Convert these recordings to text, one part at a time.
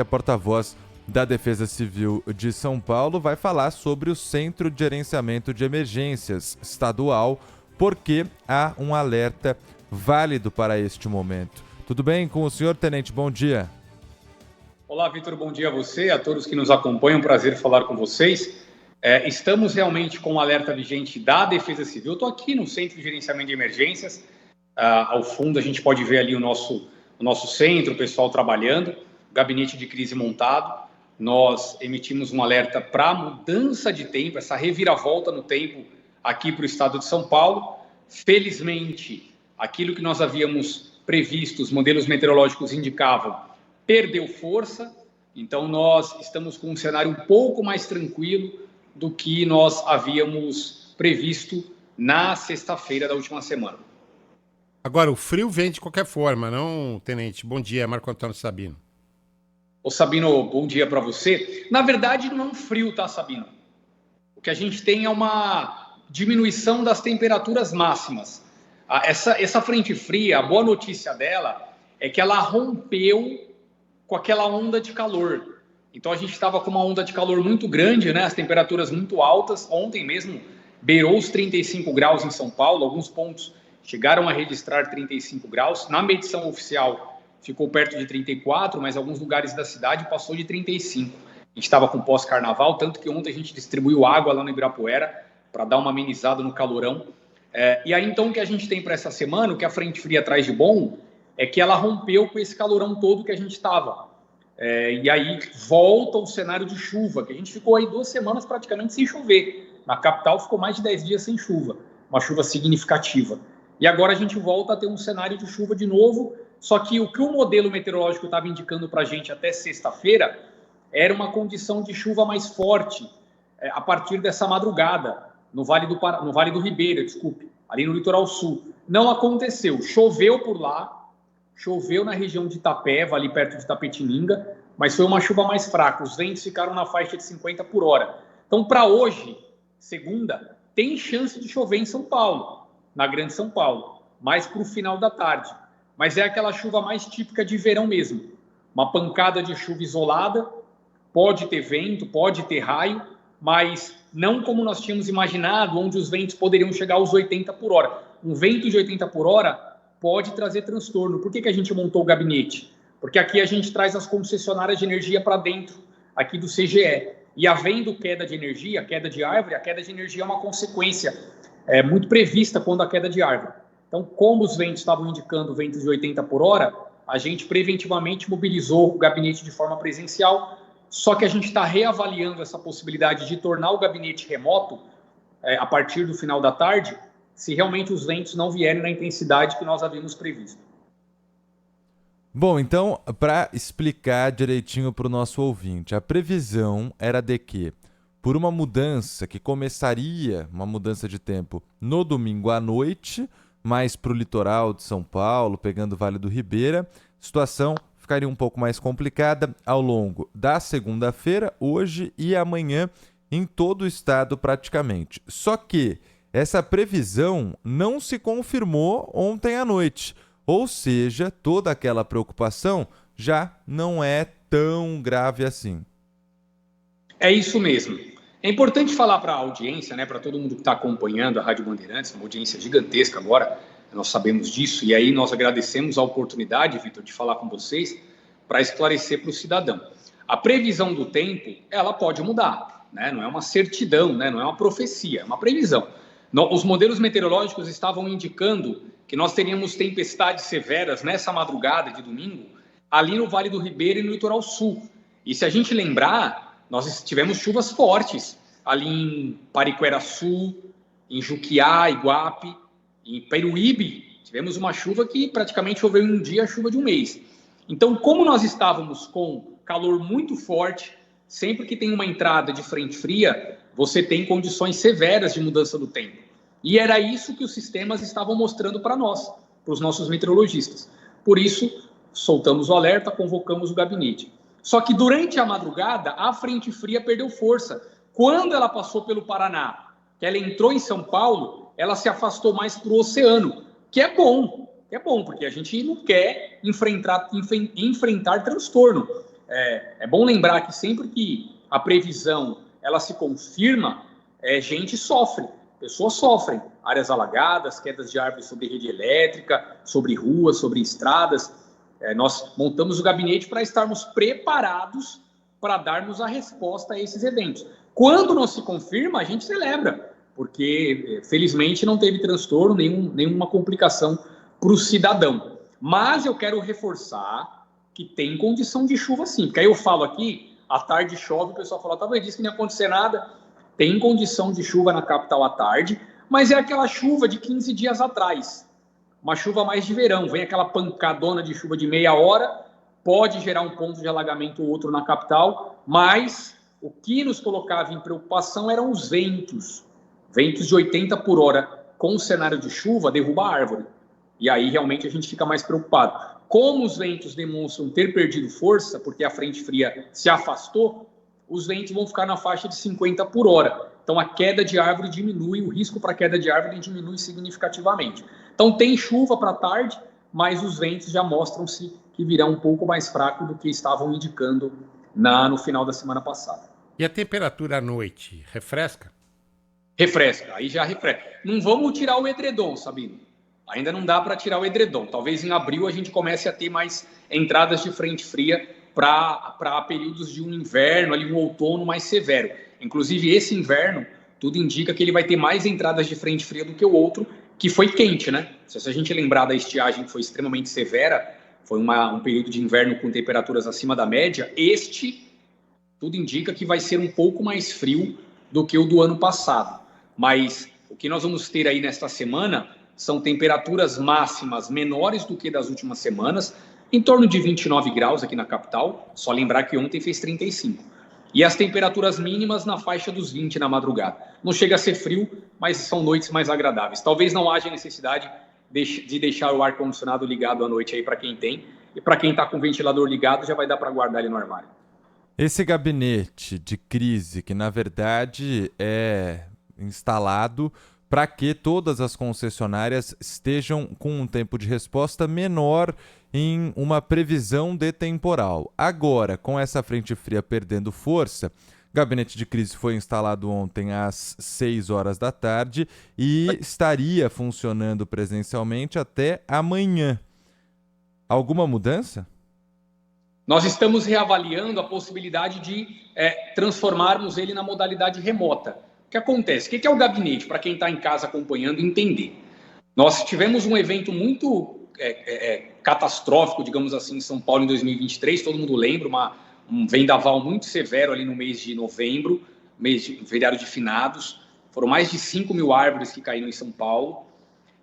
A porta-voz da Defesa Civil de São Paulo vai falar sobre o Centro de Gerenciamento de Emergências estadual, porque há um alerta válido para este momento. Tudo bem com o senhor, Tenente? Bom dia. Olá, Vitor. Bom dia a você, a todos que nos acompanham. Prazer falar com vocês. Estamos realmente com um alerta vigente da Defesa Civil. Eu estou aqui no Centro de Gerenciamento de Emergências. Ao fundo, a gente pode ver ali o nosso centro, o pessoal trabalhando, o gabinete de crise montado. Nós emitimos um alerta para mudança de tempo, essa reviravolta no tempo aqui para o estado de São Paulo. Felizmente, aquilo que nós havíamos previsto, os modelos meteorológicos indicavam, perdeu força. Então, nós estamos com um cenário um pouco mais tranquilo do que nós havíamos previsto na sexta-feira da última semana. Agora, o frio vem de qualquer forma, não, Tenente? Bom dia, Marco Antônio Sabino. Ô, Sabino, bom dia para você. Na verdade, não é um frio, tá, Sabino? O que a gente tem é uma diminuição das temperaturas máximas. Essa frente fria, a boa notícia dela é que ela rompeu com aquela onda de calor. Então, a gente estava com uma onda de calor muito grande, né? As temperaturas muito altas. Ontem mesmo beirou os 35 graus em São Paulo, alguns pontos chegaram a registrar 35 graus. Na medição oficial, ficou perto de 34, mas alguns lugares da cidade passou de 35. A gente estava com pós-carnaval, tanto que ontem a gente distribuiu água lá no Ibirapuera para dar uma amenizada no calorão. E aí, então, o que a gente tem para essa semana, o que a frente fria traz de bom, é que ela rompeu com esse calorão todo que a gente estava. E aí volta o cenário de chuva, que a gente ficou aí 2 semanas praticamente sem chover. Na capital ficou mais de 10 dias sem chuva, uma chuva significativa. E agora a gente volta a ter um cenário de chuva de novo, só que o que o modelo meteorológico estava indicando para a gente até sexta-feira era uma condição de chuva mais forte a partir dessa madrugada, no Vale do Ribeira, ali no litoral sul. Não aconteceu, choveu por lá, choveu na região de Itapeva, ali perto de Itapetininga, mas foi uma chuva mais fraca, os ventos ficaram na faixa de 50 por hora. Então, para hoje, segunda, tem chance de chover em São Paulo, na Grande São Paulo, mais para o final da tarde. Mas é aquela chuva mais típica de verão mesmo. Uma pancada de chuva isolada, pode ter vento, pode ter raio, mas não como nós tínhamos imaginado, onde os ventos poderiam chegar aos 80 por hora. Um vento de 80 por hora pode trazer transtorno. Por que a gente montou o gabinete? Porque aqui a gente traz as concessionárias de energia para dentro, aqui do CGE. E havendo queda de energia, queda de árvore, a queda de energia é uma consequência muito prevista quando a queda de árvore. Então, como os ventos estavam indicando ventos de 80 por hora, a gente preventivamente mobilizou o gabinete de forma presencial, só que a gente está reavaliando essa possibilidade de tornar o gabinete remoto a partir do final da tarde, se realmente os ventos não vierem na intensidade que nós havíamos previsto. Bom, então, para explicar direitinho para o nosso ouvinte, a previsão era de que, por uma mudança que começaria, uma mudança de tempo, no domingo à noite, mais para o litoral de São Paulo, pegando o Vale do Ribeira, a situação ficaria um pouco mais complicada ao longo da segunda-feira, hoje e amanhã, em todo o estado praticamente. Só que essa previsão não se confirmou ontem à noite, ou seja, toda aquela preocupação já não é tão grave assim. É isso mesmo. É importante falar para a audiência, né, para todo mundo que está acompanhando a Rádio Bandeirantes, uma audiência gigantesca agora, nós sabemos disso, e aí nós agradecemos a oportunidade, Vitor, de falar com vocês para esclarecer para o cidadão. A previsão do tempo, ela pode mudar, né? Não é uma certidão, né? Não é uma profecia, é uma previsão. Os modelos meteorológicos estavam indicando que nós teríamos tempestades severas nessa madrugada de domingo, ali no Vale do Ribeira e no litoral sul. E se a gente lembrar, nós tivemos chuvas fortes ali em Pariquera-Sul, em Juquiá, Iguape, em Peruíbe. Tivemos uma chuva que praticamente choveu em um dia, a chuva de um mês. Então, como nós estávamos com calor muito forte, sempre que tem uma entrada de frente fria, você tem condições severas de mudança do tempo. E era isso que os sistemas estavam mostrando para nós, para os nossos meteorologistas. Por isso, soltamos o alerta, convocamos o gabinete. Só que durante a madrugada, a frente fria perdeu força. Quando ela passou pelo Paraná, que ela entrou em São Paulo, ela se afastou mais para o oceano, que é bom, porque a gente não quer enfrentar transtorno. é bom lembrar que sempre que a previsão ela se confirma, gente sofre, pessoas sofrem. Áreas alagadas, quedas de árvores sobre rede elétrica, sobre ruas, sobre estradas. Nós montamos o gabinete para estarmos preparados para darmos a resposta a esses eventos. Quando não se confirma, a gente celebra, porque felizmente não teve transtorno, nenhuma complicação para o cidadão. Mas eu quero reforçar que tem condição de chuva sim, porque aí eu falo aqui, à tarde chove, o pessoal fala, tá bem, disse que não ia acontecer nada. Tem condição de chuva na capital à tarde, mas é aquela chuva de 15 dias atrás, uma chuva mais de verão, vem aquela pancadona de chuva de meia hora, pode gerar um ponto de alagamento ou outro na capital, mas o que nos colocava em preocupação eram os ventos de 80 por hora, com o cenário de chuva, derruba a árvore, e aí realmente a gente fica mais preocupado. Como os ventos demonstram ter perdido força, porque a frente fria se afastou, os ventos vão ficar na faixa de 50 por hora. Então, a queda de árvore diminui, o risco para queda de árvore diminui significativamente. Então, tem chuva para tarde, mas os ventos já mostram-se que virão um pouco mais fraco do que estavam indicando no final da semana passada. E a temperatura à noite, refresca? Refresca, aí já refresca. Não vamos tirar o edredom, Sabino. Ainda não dá para tirar o edredom. Talvez em abril a gente comece a ter mais entradas de frente fria para períodos de um inverno, ali um outono mais severo. Inclusive, esse inverno, tudo indica que ele vai ter mais entradas de frente fria do que o outro, que foi quente, né? Se a gente lembrar da estiagem que foi extremamente severa, foi um período de inverno com temperaturas acima da média, tudo indica que vai ser um pouco mais frio do que o do ano passado. Mas o que nós vamos ter aí nesta semana são temperaturas máximas menores do que das últimas semanas, em torno de 29 graus aqui na capital, só lembrar que ontem fez 35. E as temperaturas mínimas na faixa dos 20 na madrugada. Não chega a ser frio, mas são noites mais agradáveis. Talvez não haja necessidade de deixar o ar-condicionado ligado à noite aí para quem tem, e para quem está com o ventilador ligado já vai dar para guardar ele no armário. Esse gabinete de crise, que na verdade é instalado para que todas as concessionárias estejam com um tempo de resposta menor em uma previsão de temporal. Agora, com essa frente fria perdendo força, o gabinete de crise foi instalado ontem às 6 horas da tarde e estaria funcionando presencialmente até amanhã. Alguma mudança? Nós estamos reavaliando a possibilidade de transformarmos ele na modalidade remota. O que acontece? O que é o gabinete? Para quem está em casa acompanhando entender. Nós tivemos um evento muito catastrófico, digamos assim, em São Paulo em 2023, todo mundo lembra, um vendaval muito severo ali no mês de novembro, mês de feriado de finados, foram mais de 5 mil árvores que caíram em São Paulo,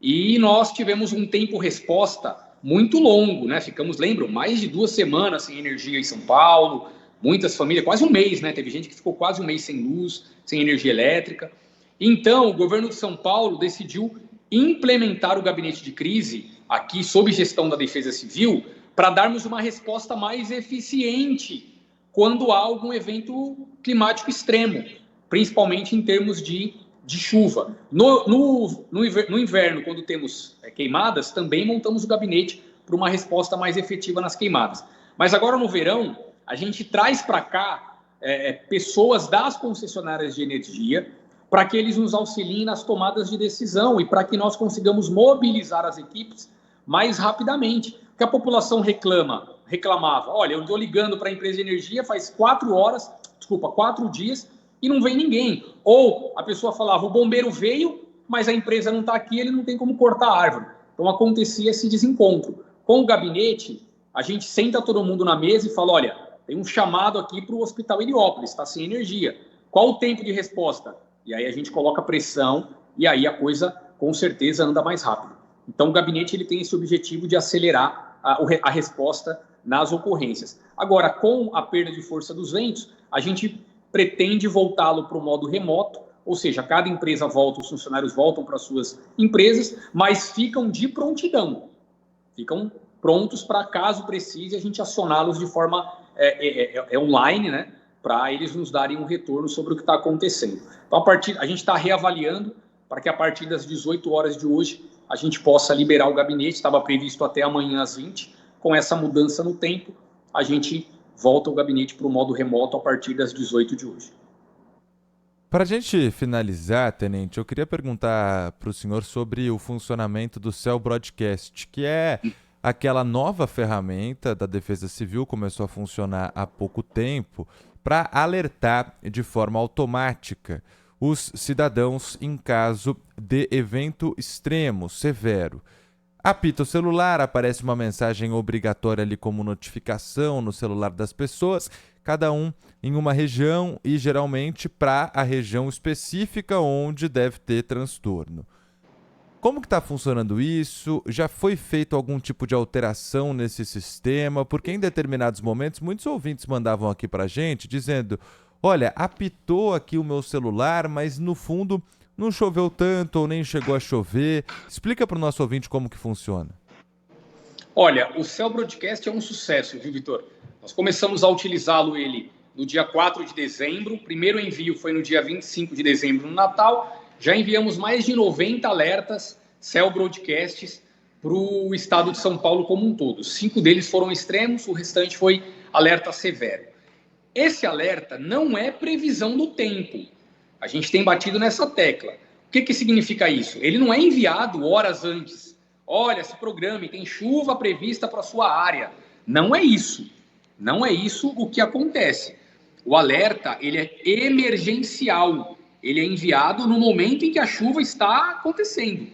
e nós tivemos um tempo-resposta muito longo, né? Ficamos, lembram, mais de 2 semanas sem energia em São Paulo, muitas famílias, quase um mês, né? Teve gente que ficou quase um mês sem luz, sem energia elétrica. Então, o governo de São Paulo decidiu implementar o gabinete de crise aqui sob gestão da Defesa Civil para darmos uma resposta mais eficiente quando há algum evento climático extremo, principalmente em termos de chuva. No inverno, quando temos queimadas, também montamos o gabinete para uma resposta mais efetiva nas queimadas. Mas agora no verão, a gente traz para cá pessoas das concessionárias de energia para que eles nos auxiliem nas tomadas de decisão e para que nós consigamos mobilizar as equipes mais rapidamente. Porque a população reclamava, olha, eu estou ligando para a empresa de energia faz 4 dias e não vem ninguém. Ou a pessoa falava, o bombeiro veio, mas a empresa não está aqui, ele não tem como cortar a árvore. Então acontecia esse desencontro. Com o gabinete, a gente senta todo mundo na mesa e fala, olha, tem um chamado aqui para o Hospital Heliópolis, está sem energia. Qual o tempo de resposta? E aí a gente coloca pressão e aí a coisa com certeza anda mais rápido. Então o gabinete ele tem esse objetivo de acelerar a resposta nas ocorrências. Agora, com a perda de força dos ventos, a gente pretende voltá-lo para o modo remoto, ou seja, cada empresa volta, os funcionários voltam para suas empresas, mas ficam de prontidão, ficam prontos para, caso precise, a gente acioná-los de forma online, né, para eles nos darem um retorno sobre o que está acontecendo. Então, a gente está reavaliando para que a partir das 18 horas de hoje a gente possa liberar o gabinete, estava previsto até amanhã às 20, com essa mudança no tempo, a gente volta o gabinete para o modo remoto a partir das 18 de hoje. Para a gente finalizar, Tenente, eu queria perguntar para o senhor sobre o funcionamento do Cell Broadcast, que é aquela nova ferramenta da Defesa Civil, começou a funcionar há pouco tempo, para alertar de forma automática os cidadãos em caso de evento extremo, severo. Apita o celular, aparece uma mensagem obrigatória ali como notificação no celular das pessoas, cada um em uma região e geralmente para a região específica onde deve ter transtorno. Como que está funcionando isso? Já foi feito algum tipo de alteração nesse sistema? Porque em determinados momentos muitos ouvintes mandavam aqui para a gente dizendo: olha, apitou aqui o meu celular, mas no fundo não choveu tanto ou nem chegou a chover. Explica para o nosso ouvinte como que funciona. Olha, o Cell Broadcast é um sucesso, viu, Vitor? Nós começamos a utilizá-lo ele no dia 4 de dezembro. O primeiro envio foi no dia 25 de dezembro, no Natal. Já enviamos mais de 90 alertas Cell Broadcasts para o estado de São Paulo como um todo. 5 deles foram extremos, o restante foi alerta severo. Esse alerta não é previsão do tempo. A gente tem batido nessa tecla. O que significa isso? Ele não é enviado horas antes. Olha, se programe, tem chuva prevista para a sua área. Não é isso. Não é isso o que acontece. O alerta, ele é emergencial. Ele é enviado no momento em que a chuva está acontecendo.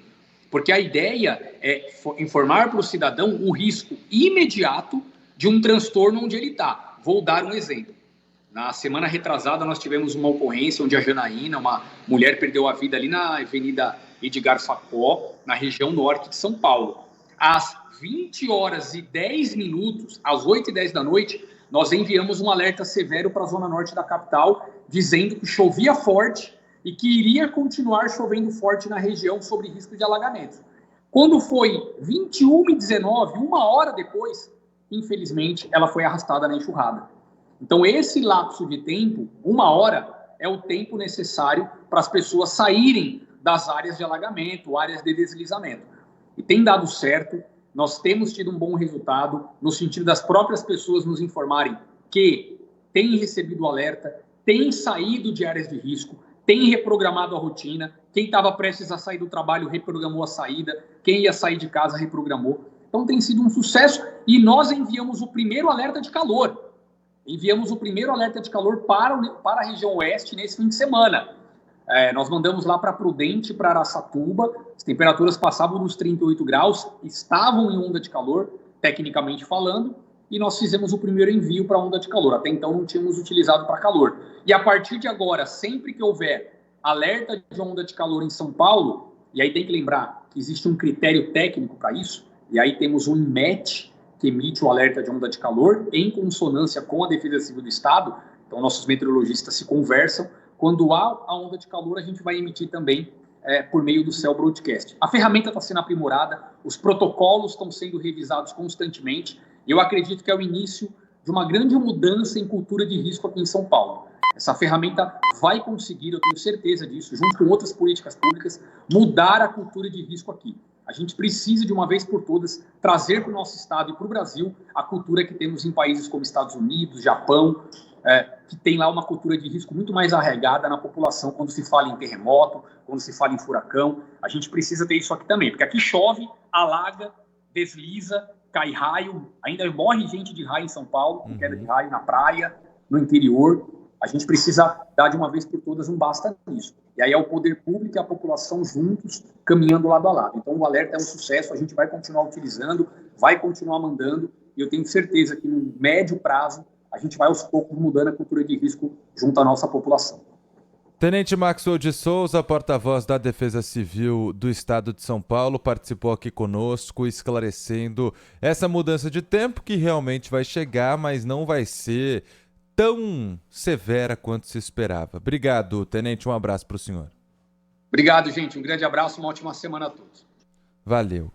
Porque a ideia é informar para o cidadão o risco imediato de um transtorno onde ele está. Vou dar um exemplo. Na semana retrasada, nós tivemos uma ocorrência onde a Janaína, uma mulher, perdeu a vida ali na Avenida Edgar Facó, na região norte de São Paulo. Às 20 horas e 10 minutos, às 8h10 da noite, nós enviamos um alerta severo para a zona norte da capital, dizendo que chovia forte e que iria continuar chovendo forte na região sobre risco de alagamento. Quando foi 21h19, uma hora depois, infelizmente, ela foi arrastada na enxurrada. Então, esse lapso de tempo, uma hora, é o tempo necessário para as pessoas saírem das áreas de alagamento, áreas de deslizamento. E tem dado certo, nós temos tido um bom resultado, no sentido das próprias pessoas nos informarem que têm recebido o alerta, têm saído de áreas de risco, têm reprogramado a rotina, quem estava prestes a sair do trabalho reprogramou a saída, quem ia sair de casa reprogramou. Então, tem sido um sucesso e nós enviamos o primeiro alerta de calor. Enviamos o primeiro alerta de calor para a região oeste nesse fim de semana. Nós mandamos lá para Prudente, para Araçatuba, as temperaturas passavam nos 38 graus, estavam em onda de calor, tecnicamente falando, e nós fizemos o primeiro envio para a onda de calor. Até então não tínhamos utilizado para calor. E a partir de agora, sempre que houver alerta de onda de calor em São Paulo, e aí tem que lembrar que existe um critério técnico para isso, e aí temos o INMET, que emite o alerta de onda de calor, em consonância com a Defesa Civil do Estado. Então, nossos meteorologistas se conversam. Quando há a onda de calor, a gente vai emitir também por meio do Cell Broadcast. A ferramenta está sendo aprimorada, os protocolos estão sendo revisados constantemente. Eu acredito que é o início de uma grande mudança em cultura de risco aqui em São Paulo. Essa ferramenta vai conseguir, eu tenho certeza disso, junto com outras políticas públicas, mudar a cultura de risco aqui. A gente precisa, de uma vez por todas, trazer para o nosso estado e para o Brasil a cultura que temos em países como Estados Unidos, Japão, que tem lá uma cultura de risco muito mais arraigada na população quando se fala em terremoto, quando se fala em furacão. A gente precisa ter isso aqui também, porque aqui chove, alaga, desliza, cai raio, ainda morre gente de raio em São Paulo, com queda de raio na praia, no interior. A gente precisa dar de uma vez por todas um basta nisso. E aí é o poder público e a população juntos caminhando lado a lado. Então o alerta é um sucesso, a gente vai continuar utilizando, vai continuar mandando, e eu tenho certeza que no médio prazo a gente vai aos poucos mudando a cultura de risco junto à nossa população. Tenente Maxwell de Souza, porta-voz da Defesa Civil do Estado de São Paulo, participou aqui conosco, esclarecendo essa mudança de tempo que realmente vai chegar, mas não vai ser tão severa quanto se esperava. Obrigado, Tenente, um abraço para o senhor. Obrigado, gente, um grande abraço, uma ótima semana a todos. Valeu.